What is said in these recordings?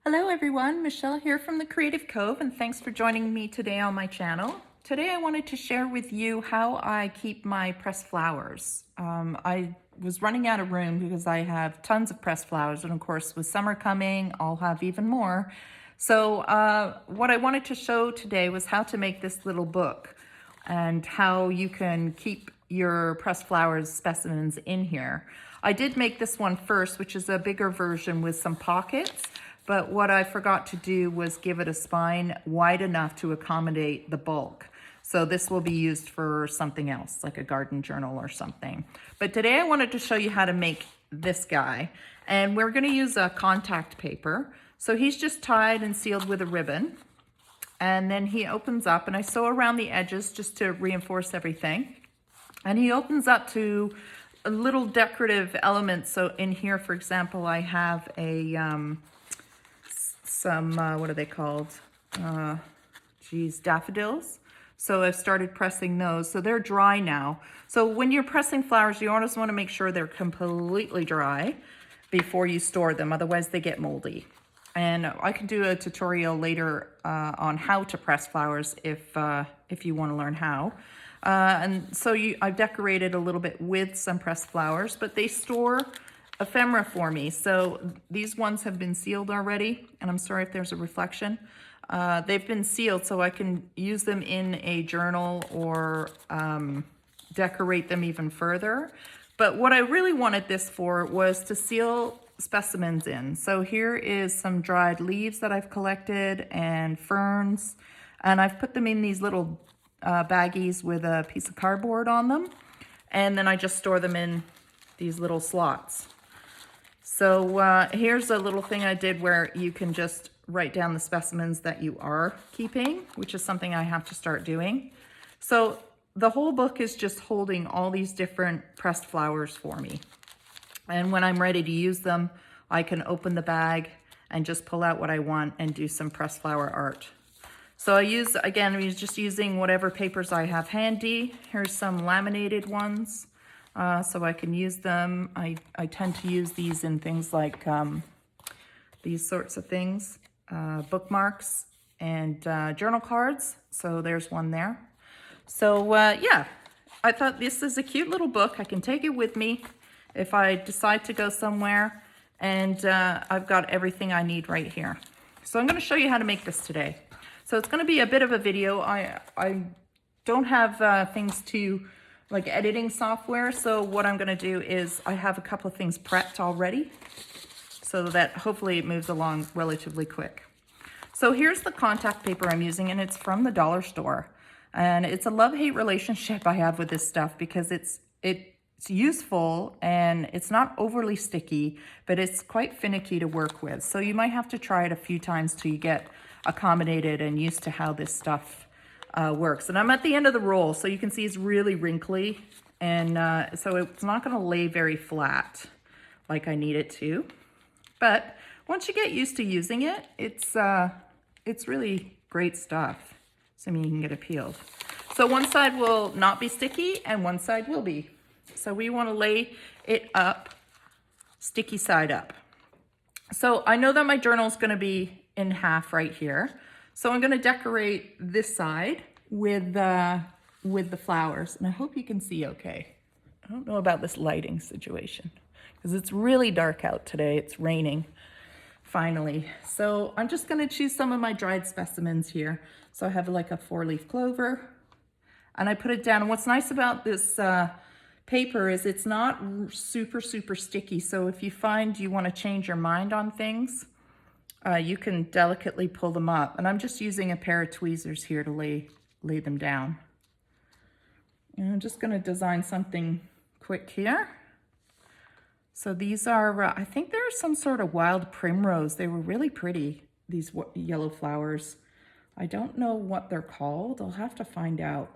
Hello everyone, Michelle here from the Creative Cove, and thanks for joining me today on my channel. Today I wanted to share with you how I keep my pressed flowers. I was running out of room because I have tons of pressed flowers, and of course with summer coming I'll have even more. So what I wanted to show today was how to make this little book and how you can keep your pressed flowers specimens in here. I did make this one first, which is a bigger version with some pockets. But what I forgot to do was give it a spine wide enough to accommodate the bulk. So this will be used for something else, like a garden journal or something. But today I wanted to show you how to make this guy. And we're gonna use a contact paper. So he's just tied and sealed with a ribbon. And then he opens up, and I sew around the edges just to reinforce everything. And he opens up to a little decorative elements. So in here, for example, I have what are they called? Daffodils. So I've started pressing those. So they're dry now. So when you're pressing flowers, you always want to make sure they're completely dry before you store them. Otherwise they get moldy. And I can do a tutorial later on how to press flowers if you want to learn how. And so I've decorated a little bit with some pressed flowers, but they store ephemera for me. So these ones have been sealed already, and I'm sorry if there's a reflection. They've been sealed so I can use them in a journal or decorate them even further. But what I really wanted this for was to seal specimens in. So here is some dried leaves that I've collected and ferns, and I've put them in these little baggies with a piece of cardboard on them, and then I just store them in these little slots. So here's a little thing I did where you can just write down the specimens that you are keeping, which is something I have to start doing. So the whole book is just holding all these different pressed flowers for me. And when I'm ready to use them, I can open the bag and just pull out what I want and do some pressed flower art. So I'm just using whatever papers I have handy. Here's some laminated ones. So I can use them. I tend to use these in things like these sorts of things, bookmarks and journal cards. So there's one there. So yeah, I thought this is a cute little book. I can take it with me if I decide to go somewhere, and I've got everything I need right here. So I'm going to show you how to make this today. So it's going to be a bit of a video. I don't have things to like editing software. So what I'm going to do is I have a couple of things prepped already so that hopefully it moves along relatively quick. So here's the contact paper I'm using, and it's from the dollar store. And it's a love-hate relationship I have with this stuff because it's useful and it's not overly sticky, but it's quite finicky to work with. So you might have to try it a few times till you get accommodated and used to how this stuff works. And I'm at the end of the roll, so you can see it's really wrinkly, and so it's not going to lay very flat like I need it to. But once you get used to using it, it's really great stuff, assuming you can get it peeled. So one side will not be sticky and one side will be. So we want to lay it up, sticky side up. So I know that my journal is going to be in half right here. So I'm going to decorate this side with the flowers, and I hope you can see okay. I don't know about this lighting situation because it's really dark out today. It's raining finally. So I'm just going to choose some of my dried specimens here. So I have like a 4-leaf clover, and I put it down. And what's nice about this paper is it's not super sticky. So if you find you want to change your mind on things, you can delicately pull them up. And I'm just using a pair of tweezers here to lay them down. And I'm just going to design something quick here. So these are, I think they're some sort of wild primrose. They were really pretty, these yellow flowers. I don't know what they're called. I'll have to find out.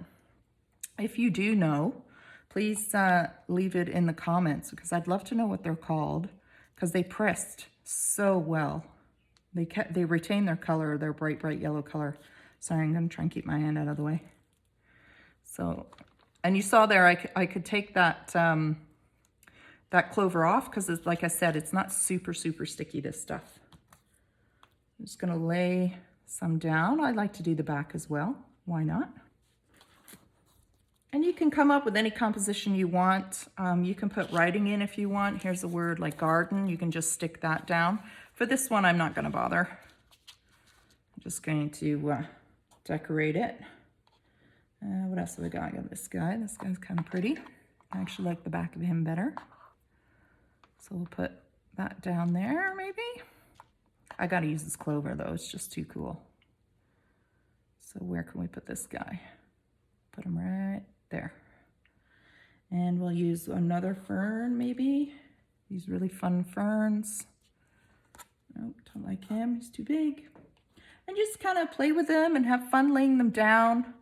If you do know, please leave it in the comments because I'd love to know what they're called because they pressed so well. They retain their color, their bright yellow color. Sorry, I'm going to try and keep my hand out of the way. So, and you saw there, I could take that that clover off because, like I said, it's not super sticky, this stuff. I'm just gonna lay some down. I like to do the back as well. Why not? And you can come up with any composition you want. You can put writing in if you want. Here's a word like garden. You can just stick that down. For this one, I'm not gonna bother. I'm just going to decorate it. What else have I got? I got this guy. This guy's kind of pretty. I actually like the back of him better. So we'll put that down there, maybe. I gotta use this clover though, it's just too cool. So where can we put this guy? Put him right there. And we'll use another fern, maybe. These really fun ferns. Nope, don't like him, he's too big. And just kind of play with them and have fun laying them down.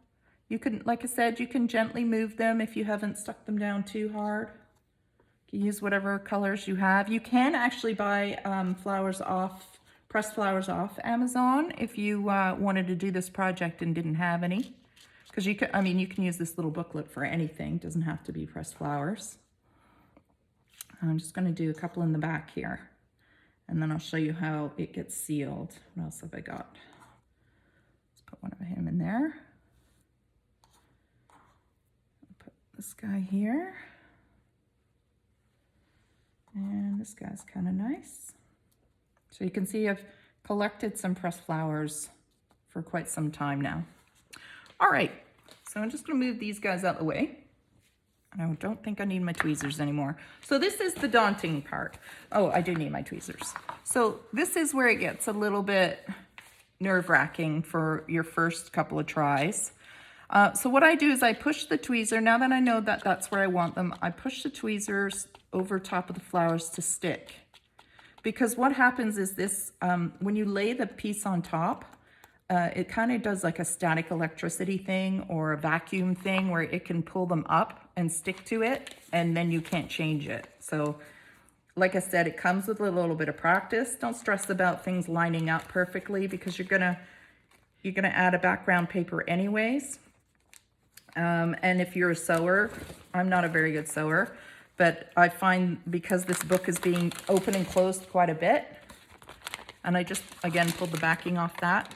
You can, like I said, you can gently move them if you haven't stuck them down too hard. You can use whatever colors you have. You can actually buy pressed flowers off Amazon if you wanted to do this project and didn't have any. Because you can use this little booklet for anything. It doesn't have to be pressed flowers. I'm just going to do a couple in the back here. And then I'll show you how it gets sealed. What else have I got? Let's put one of him in there. Put this guy here. And this guy's kind of nice. So you can see I've collected some pressed flowers for quite some time now. All right, so I'm just gonna move these guys out of the way. And I don't think I need my tweezers anymore. So this is the daunting part. Oh, I do need my tweezers. So this is where it gets a little bit nerve-wracking for your first couple of tries. So what I do is I push the tweezer, now that I know that that's where I want them, I push the tweezers over top of the flowers to stick. Because what happens is this, when you lay the piece on top, it kind of does like a static electricity thing or a vacuum thing where it can pull them up and stick to it, and then you can't change it. So like I said, it comes with a little bit of practice. Don't stress about things lining up perfectly because you're gonna add a background paper anyways. And if you're a sewer, I'm not a very good sewer, but I find because this book is being open and closed quite a bit, and I just, again, pulled the backing off that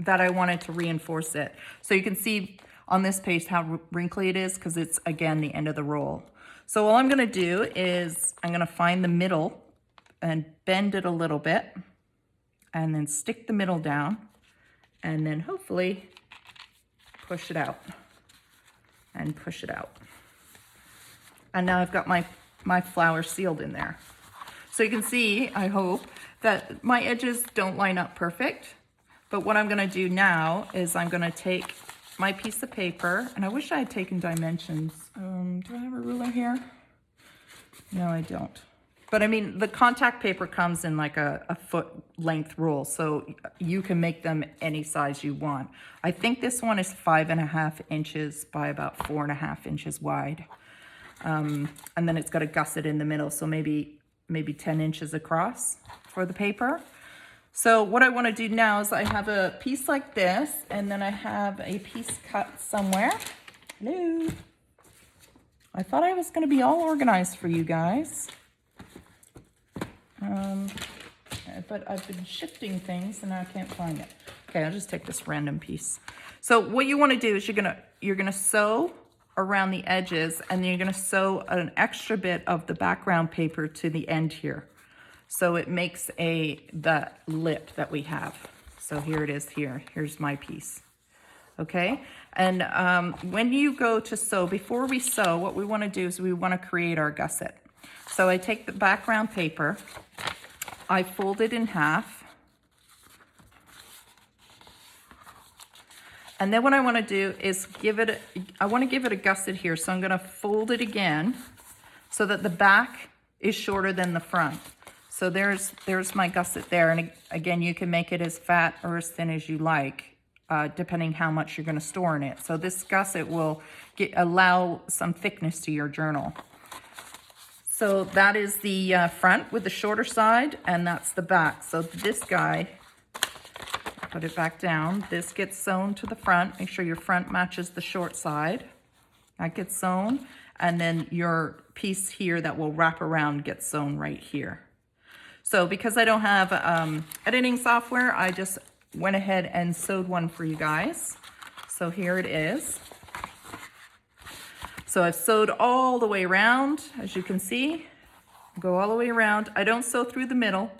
I wanted to reinforce it. So you can see on this page how wrinkly it is because it's, again, the end of the roll. So all I'm gonna do is I'm gonna find the middle and bend it a little bit and then stick the middle down and then hopefully push it out and push it out. And now I've got my flower sealed in there. So you can see, I hope, that my edges don't line up perfect. But what I'm gonna do now is I'm gonna take my piece of paper, and I wish I had taken dimensions. Do I have a ruler here? No, I don't. But I mean, the contact paper comes in like a foot length roll, so you can make them any size you want. I think this one is 5.5 inches by about 4.5 inches wide. And then it's got a gusset in the middle, so maybe 10 inches across for the paper. So what I want to do now is I have a piece like this, and then I have a piece cut somewhere. Hello. I thought I was going to be all organized for you guys. But I've been shifting things and now I can't find it. Okay, I'll just take this random piece. So what you want to do is you're gonna sew around the edges, and then you're gonna sew an extra bit of the background paper to the end here. So it makes the lip that we have. So here it is here. Here's my piece. Okay, and when you go to sew, before we sew, what we want to do is we want to create our gusset. So I take the background paper, I fold it in half, and then what I want to do is I want to give it a gusset here. So I'm going to fold it again so that the back is shorter than the front. So there's my gusset there, and again, you can make it as fat or as thin as you like, depending how much you're going to store in it. So this gusset will allow some thickness to your journal. So that is the front with the shorter side, and that's the back. So this guy, put it back down. This gets sewn to the front. Make sure your front matches the short side. That gets sewn, and then your piece here that will wrap around gets sewn right here. So because I don't have editing software, I just went ahead and sewed one for you guys. So here it is. So I've sewed all the way around, as you can see. Go all the way around. I don't sew through the middle.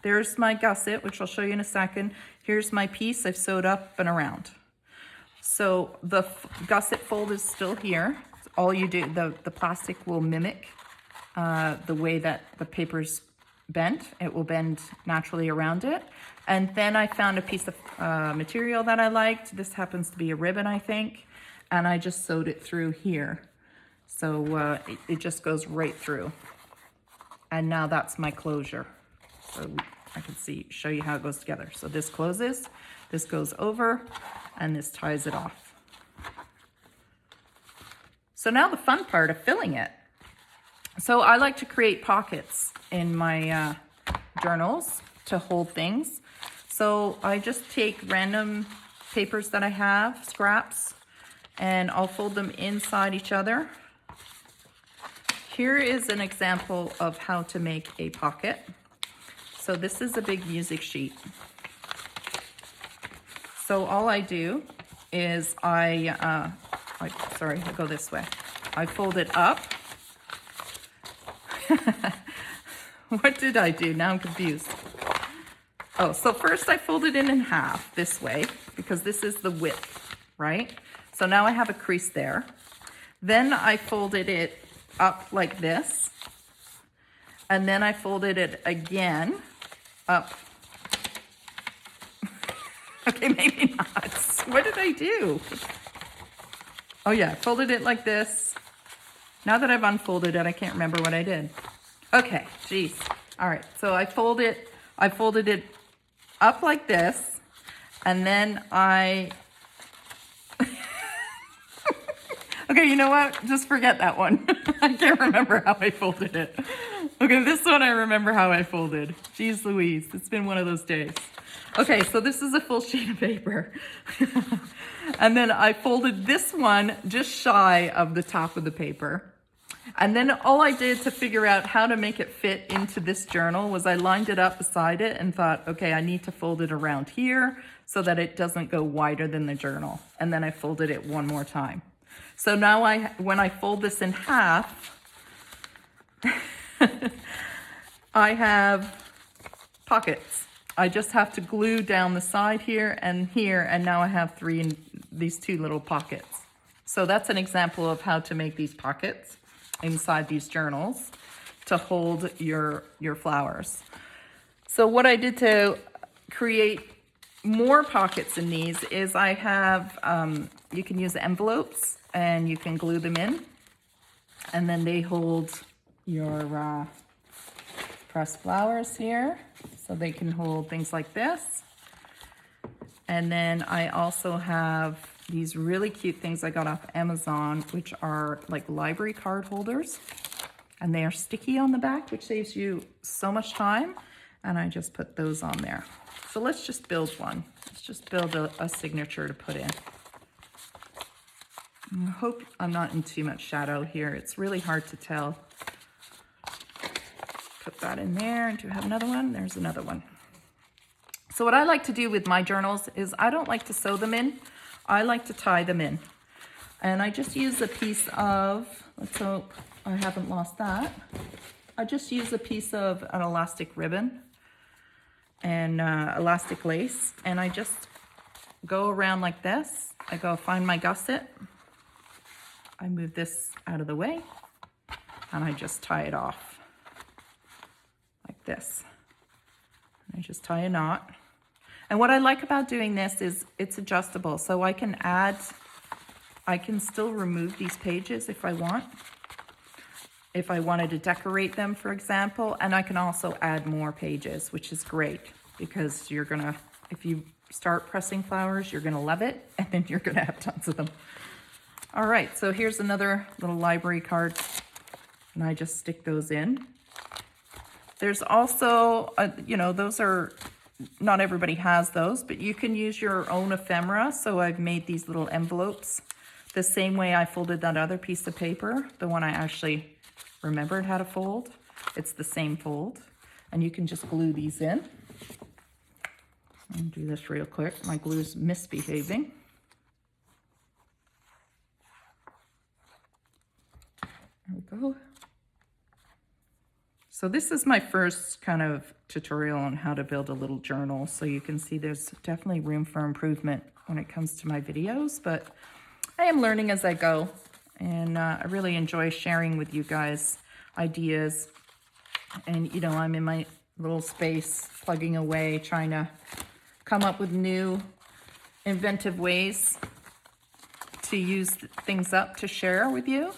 There's my gusset, which I'll show you in a second. Here's my piece I've sewed up and around. So the gusset fold is still here. All you do, the plastic will mimic the way that the paper's bent. It will bend naturally around it. And then I found a piece of material that I liked. This happens to be a ribbon, I think. And I just sewed it through here. So it just goes right through. And now that's my closure. So I can show you how it goes together. So this closes, this goes over, and this ties it off. So now the fun part of filling it. So I like to create pockets in my journals to hold things. So I just take random papers that I have, scraps, and I'll fold them inside each other. Here is an example of how to make a pocket. So this is a big music sheet. So all I do is I go this way. I fold it up. What did I do? Now I'm confused. Oh, so first I folded it in half this way because this is the width, right? So now I have a crease there. Then I folded it up like this. And then I folded it again up. Okay, maybe not. What did I do? Oh yeah, folded it like this. Now that I've unfolded it, I can't remember what I did. Okay, geez. All right, so I folded it up like this, and then I... Okay, you know what? Just forget that one. I can't remember how I folded it. Okay, this one I remember how I folded. Jeez Louise, it's been one of those days. Okay, so this is a full sheet of paper. And then I folded this one just shy of the top of the paper. And then all I did to figure out how to make it fit into this journal was I lined it up beside it and thought, okay, I need to fold it around here so that it doesn't go wider than the journal. And then I folded it one more time. So now when I fold this in half, I have pockets. I just have to glue down the side here, and now I have these two little pockets. So that's an example of how to make these pockets inside these journals to hold your flowers. So what I did to create more pockets in these is I have, you can use envelopes and you can glue them in, and then they hold your pressed flowers here, so they can hold things like this. And then I also have these really cute things I got off Amazon, which are like library card holders, and they are sticky on the back, which saves you so much time. And I just put those on there. So let's just build one. Let's just build a signature to put in. I hope I'm not in too much shadow here. It's really hard to tell. Put that in there. And do you have another one? There's another one. So what I like to do with my journals is I don't like to sew them in. I like to tie them in. And I just use a piece of, let's hope I haven't lost that. I just use a piece of an elastic ribbon and elastic lace. And I just go around like this. I go find my gusset. I move this out of the way and I just tie it off like this. And I just tie a knot. And what I like about doing this is it's adjustable. So I can still remove these pages if I want. If I wanted to decorate them, for example, and I can also add more pages, which is great because if you start pressing flowers, you're gonna love it, and then you're gonna have tons of them. All right, so here's another little library card, and I just stick those in. There's also, those are, not everybody has those, but you can use your own ephemera. So I've made these little envelopes the same way I folded that other piece of paper, the one I actually remembered how to fold. It's the same fold. And you can just glue these in. I'll do this real quick. My glue's misbehaving. There we go. So this is my first kind of tutorial on how to build a little journal. So you can see there's definitely room for improvement when it comes to my videos, but I am learning as I go. And I really enjoy sharing with you guys ideas. And, you know, I'm in my little space plugging away, trying to come up with new inventive ways to use things up to share with you.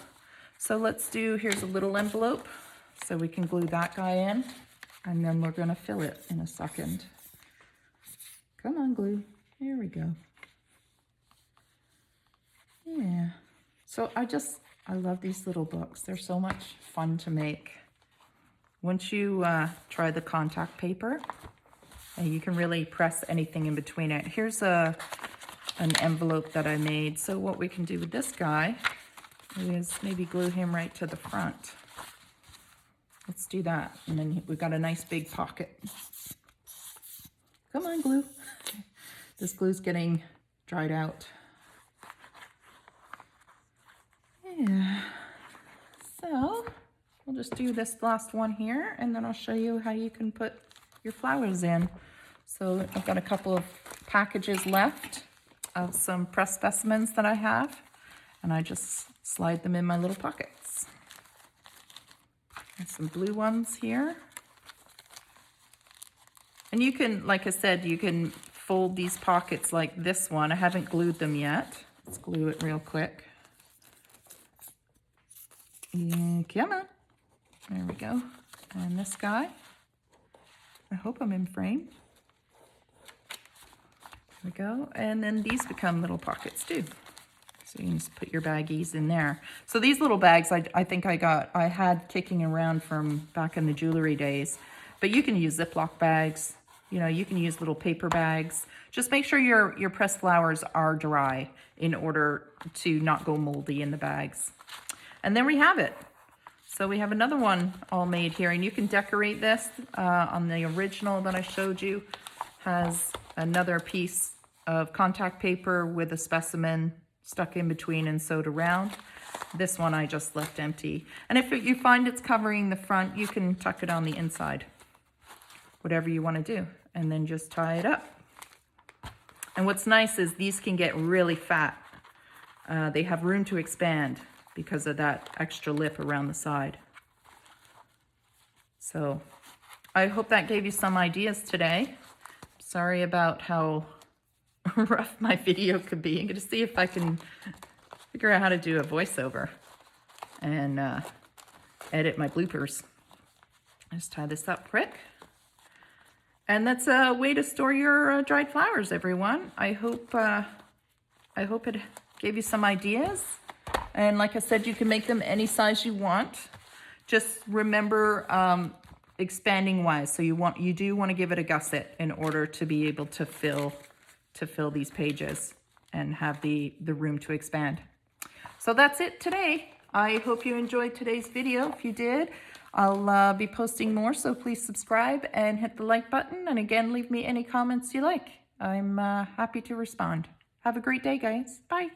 So let's do, here's a little envelope so we can glue that guy in, and then we're gonna fill it in a second. Come on, glue. Here we go. Yeah. So I love these little books. They're so much fun to make. Once you try the contact paper, you can really press anything in between it. Here's an envelope that I made. So what we can do with this guy is maybe glue him right to the front. Let's do that. And then we've got a nice big pocket. Come on, glue. This glue's getting dried out. Yeah. So we'll just do this last one here, and then I'll show you how you can put your flowers in. So I've got a couple of packages left of some pressed specimens that I have, and I just slide them in my little pockets. And some blue ones here. And you can, like I said, you can fold these pockets like this one. I haven't glued them yet. Let's glue it real quick. Yeah, come on. There we go. And this guy. I hope I'm in frame. There we go. And then these become little pockets too. So you can just put your baggies in there. So these little bags I think I had kicking around from back in the jewelry days. But you can use Ziploc bags. You know, you can use little paper bags. Just make sure your pressed flowers are dry in order to not go moldy in the bags. And then we have it. So we have another one all made here, and you can decorate this on the original that I showed you. Has another piece of contact paper with a specimen stuck in between and sewed around. This one I just left empty. And if you find it's covering the front, you can tuck it on the inside. Whatever you want to do. And then just tie it up. And what's nice is these can get really fat. They have room to expand because of that extra lip around the side. So I hope that gave you some ideas today. Sorry about how rough my video could be. I'm going to see if I can figure out how to do a voiceover and edit my bloopers. Just tie this up quick. And that's a way to store your dried flowers, everyone. I hope it gave you some ideas. And like I said, you can make them any size you want. Just remember expanding wise. So you do want to give it a gusset in order to be able to fill these pages and have the room to expand. So that's it today. I hope you enjoyed today's video. If you did, I'll be posting more, so please subscribe and hit the like button. And again, leave me any comments you like. I'm happy to respond. Have a great day, guys. Bye.